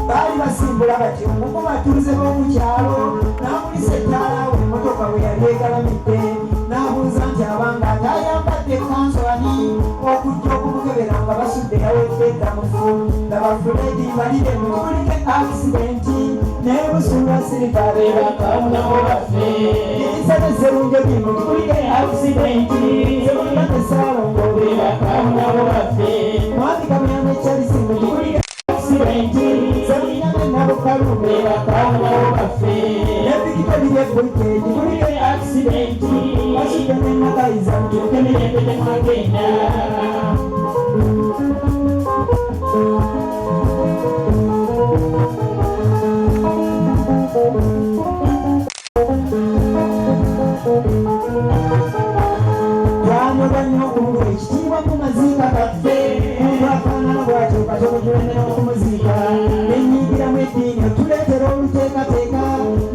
bali basimbula bati omuko batuuze b'omukyalo n'amulisa ettaala we emmotoka yegalamidde n'abuuza nti abanga atayambadde kanso ani okujja okumukebera nga basudde yawedde eddamufu laba Fred balire mu kibulike akisidenti naye busulwa sirika Bakawunawo baffe erisane serunje biri mu kibulike akisidenti sebulina tesaalongo bakawunawo baffe mwami kamuyamba ekyalisi mu kibulike akisidenti sebulina nenabo kalumbe bakawunawo baffe nebikito biri ebbulike kibulike akisidenti basudde nenakayiza ntuke emirembe temwagenda twanoga nnyo okungula ekitiibwa mu maziika gaffe omuntu afaanana bw'atyo katono tulemera okumuziika nennyingiramu eddiini otuleetera oluteekateeka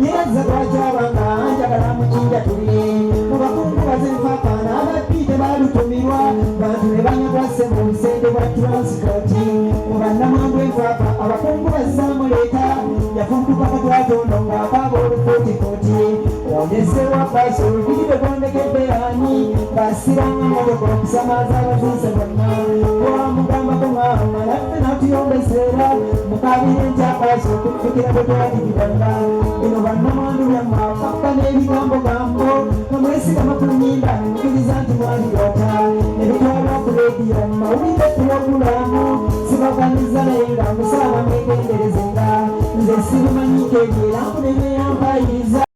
nyinazza twakyabanga njagala mukinja tuli mu bakungu bazenfaakaana ababbi tebaalutumirwa bantu ne banyagwase mu busente bwa transipooti mu bannamwandu enfaaka abakungu bazaamuleeta yafuntuka katwatondo ng'akaaba olufootifooti ondesewa basi olubiri bwe bwondekeddeani basiranga motoka okusamaaza abaziise bonna twamugambako ng'ama naffe natuyombeseera mukabire ntyabasi okutukira bwe twaliriranga bino bannamwandu byammwe afakka n'ebigambo gambo nga mwesigama ku nnyimba nkiriza nti mwalirota ne bitwalwa ku leediyo mu mawulire pulogulaamu sibaganiza naye nga musaaba mwegenderezenga nze sibimanyiiko ebyo era nkunemeyambayiriza